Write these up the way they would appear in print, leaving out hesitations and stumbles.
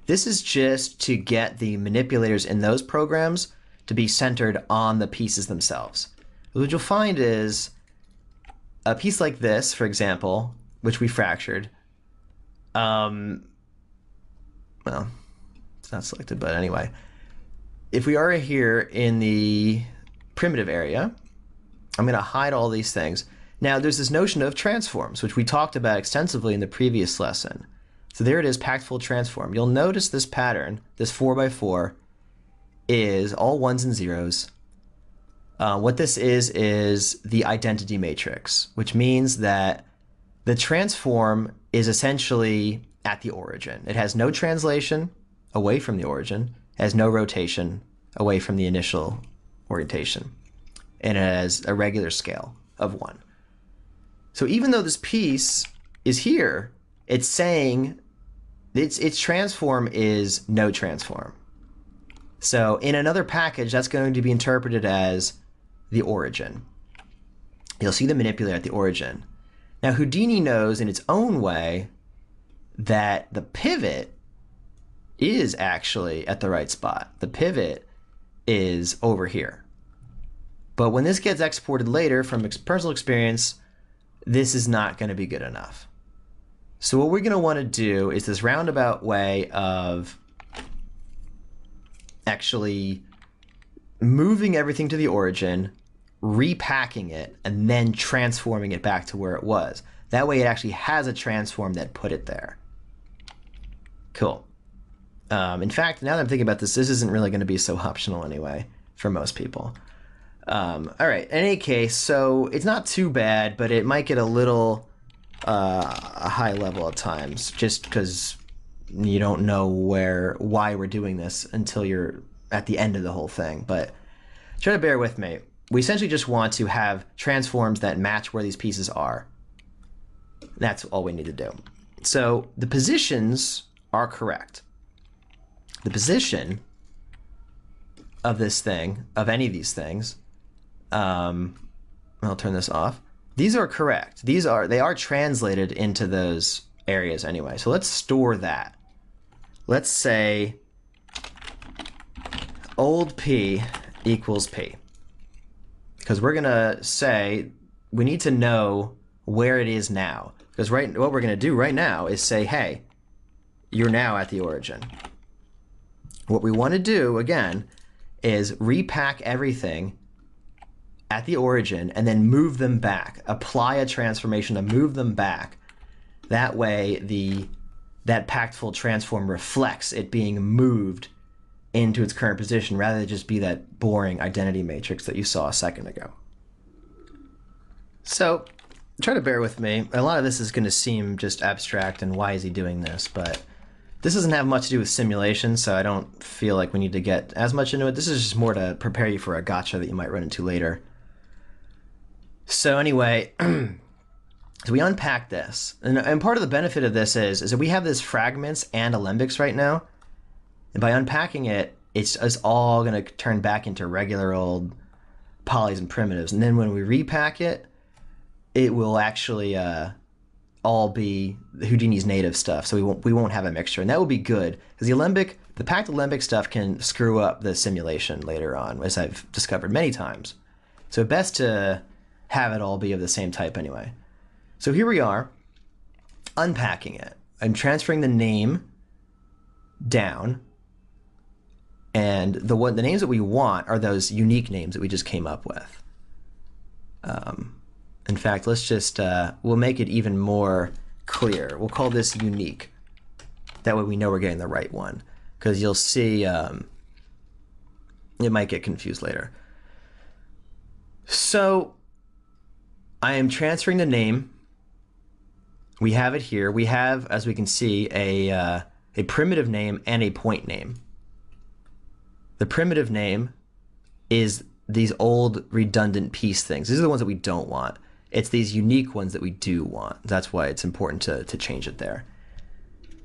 This is just to get the manipulators in those programs to be centered on the pieces themselves. What you'll find is a piece like this, for example, which we fractured. Well, it's not selected, but anyway. If we are here in the primitive area, I'm going to hide all these things. Now, there's this notion of transforms, which we talked about extensively in the previous lesson. So there it is, pactful transform. You'll notice this pattern, this 4x4, is all ones and zeros. What this is the identity matrix, which means that the transform is essentially at the origin. It has no translation away from the origin, it has no rotation away from the initial orientation, and it has a regular scale of 1. So even though this piece is here, it's saying its transform is no transform. So in another package, that's going to be interpreted as the origin. You'll see the manipulator at the origin. Now Houdini knows in its own way that the pivot is actually at the right spot. The pivot is over here. But when this gets exported later from personal experience, this is not going to be good enough. So what we're going to want to do is this roundabout way of actually moving everything to the origin, repacking it, and then transforming it back to where it was. That way it actually has a transform that put it there. Cool. In fact, now that I'm thinking about this, this isn't really going to be so optional anyway for most people. All right, in any case, so it's not too bad, but it might get a little a high level at times, just because you don't know why we're doing this until you're at the end of the whole thing. But try to bear with me. We essentially just want to have transforms that match where these pieces are. That's all we need to do. So the positions are correct. The position of this thing, of any of these things, I'll turn this off. These are correct. They are translated into those areas anyway. So let's store that. Let's say old P equals P. Because we're gonna say we need to know where it is now. Because what we're gonna do right now is say, hey, you're now at the origin. What we want to do again is repack everything at the origin and then move them back. Apply a transformation to move them back. That way that pactful transform reflects it being moved into its current position rather than just be that boring identity matrix that you saw a second ago. So try to bear with me. A lot of this is going to seem just abstract and why is he doing this, but this doesn't have much to do with simulation, so I don't feel like we need to get as much into it. This is just more to prepare you for a gotcha that you might run into later. So anyway, so we unpack this. And part of the benefit of this is that we have this fragments and alembics right now. And by unpacking it, it's all going to turn back into regular old polys and primitives. And then when we repack it, it will actually all be Houdini's native stuff. So we won't have a mixture. And that will be good because the packed alembic stuff can screw up the simulation later on, as I've discovered many times. So best to have it all be of the same type anyway. So here we are, unpacking it. I'm transferring the name down. And the names that we want are those unique names that we just came up with. In fact, let's just, we'll make it even more clear. We'll call this unique. That way we know we're getting the right one. Because you'll see, it might get confused later. So I am transferring the name. We have it here. We have, as we can see, a primitive name and a point name. The primitive name is these old redundant piece things. These are the ones that we don't want. It's these unique ones that we do want. That's why it's important to change it there.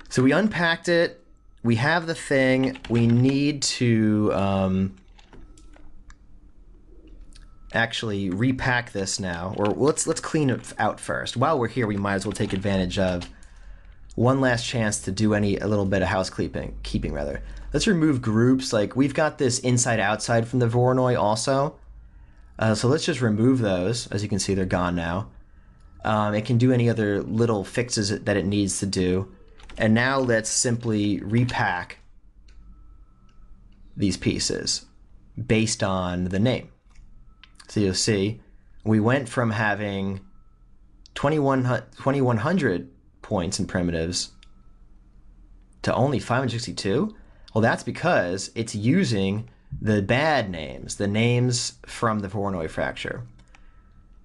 So we unpacked it. We have the thing. We need to actually repack this now. Or let's clean it out first. While we're here, we might as well take advantage of one last chance to do a little bit of keeping rather. Let's remove groups. Like we've got this inside outside from the Voronoi also. So let's just remove those. As you can see, they're gone now. It can do any other little fixes that it needs to do. And now let's simply repack these pieces based on the name. So you'll see we went from having 2100 points in primitives to only 562. Well, that's because it's using the bad names, the names from the Voronoi fracture.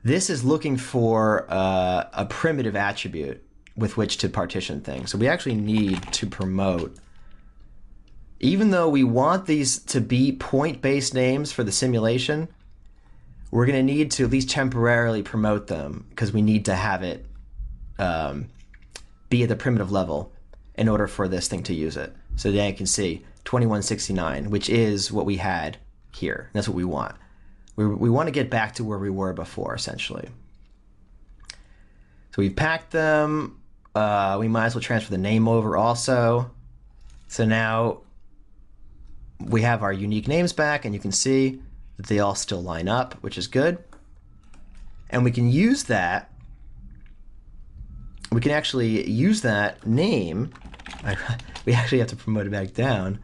This is looking for a primitive attribute with which to partition things. So we actually need to promote, even though we want these to be point-based names for the simulation, we're going to need to at least temporarily promote them because we need to have it be at the primitive level in order for this thing to use it. So then you can see 2169, which is what we had here. That's what we want. We want to get back to where we were before, essentially. So we've packed them. We might as well transfer the name over also. So now we have our unique names back, and you can see that they all still line up, which is good. And we can use that. We can actually use that name. We actually have to promote it back down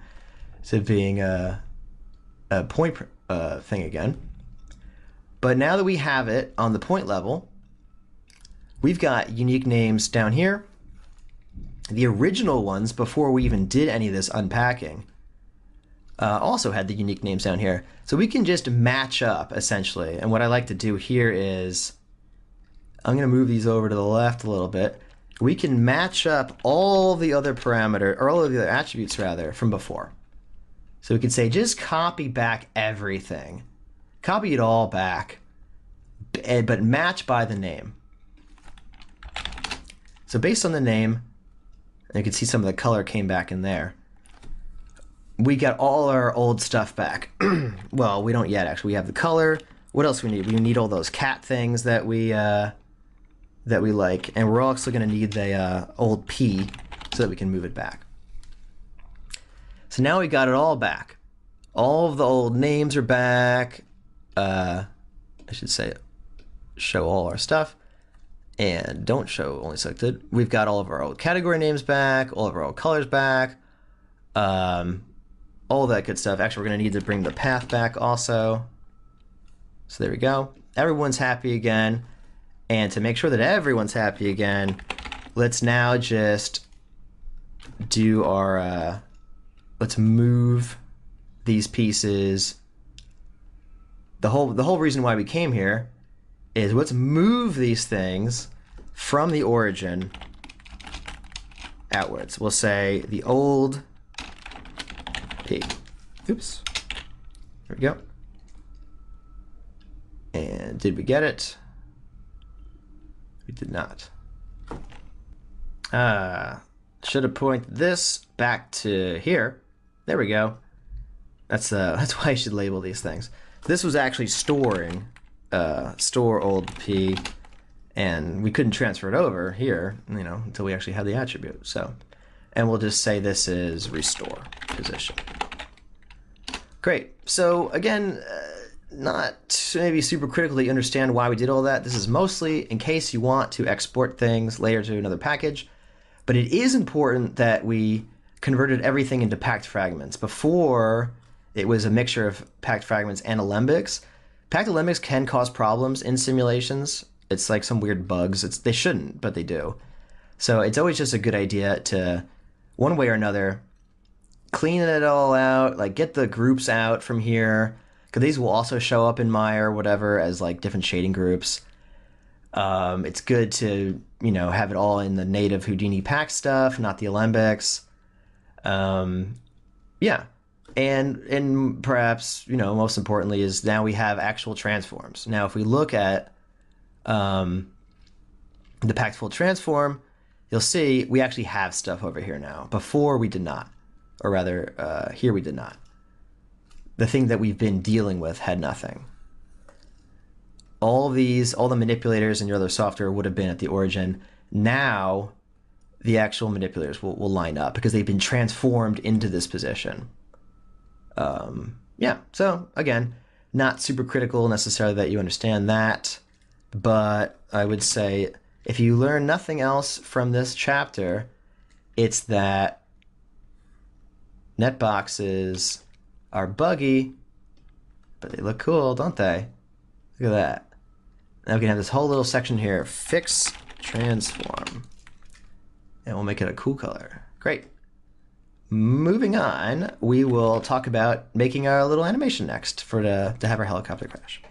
to being a point thing again. But now that we have it on the point level, we've got unique names down here. The original ones, before we even did any of this unpacking, also had the unique names down here. So we can just match up, essentially. And what I like to do here is, I'm going to move these over to the left a little bit. We can match up all the other parameter, or all of the other attributes, rather, from before. So we can say, just copy back everything. Copy it all back, but match by the name. So based on the name, and you can see some of the color came back in there, we got all our old stuff back. Well, we don't yet, actually. We have the color. What else we need? We need all those cat things that we like, and we're also going to need the old P so that we can move it back. So now we got it all back. All of the old names are back. I should say show all our stuff, and don't show only selected. We've got all of our old category names back, all of our old colors back, all that good stuff. Actually, we're going to need to bring the path back also. So there we go. Everyone's happy again. And to make sure that everyone's happy again, let's now just do our, let's move these pieces. The whole reason why we came here is let's move these things from the origin outwards. We'll say the old P. Oops. There we go. And did we get it? We did not. Should have pointed this back to here. There we go. That's why I should label these things. This was actually storing, store old P, and we couldn't transfer it over here, you know, until we actually had the attribute. So, and we'll just say this is restore position. Great. So again, not maybe super critical to understand why we did all that. This is mostly in case you want to export things later to another package, but it is important that we converted everything into packed fragments. Before, it was a mixture of packed fragments and alembics. Packed alembics can cause problems in simulations. It's like some weird bugs. They shouldn't, but they do. So it's always just a good idea to, one way or another, clean it all out, like get the groups out from here, because these will also show up in Maya or whatever as like different shading groups. It's good to, you know, have it all in the native Houdini pack stuff, not the alembics. Yeah. And perhaps, you know, most importantly is now we have actual transforms. Now, if we look at the packed full transform, you'll see we actually have stuff over here now. Before we did not, or rather here we did not. The thing that we've been dealing with had nothing. All the manipulators in your other software would have been at the origin. Now the actual manipulators will line up because they've been transformed into this position. Yeah, so again, not super critical necessarily that you understand that, but I would say if you learn nothing else from this chapter, it's that netboxes are buggy, but they look cool, don't they? Look at that. Now we can have this whole little section here, fix transform, and we'll make it a cool color. Great. Moving on, we will talk about making our little animation next to have our helicopter crash.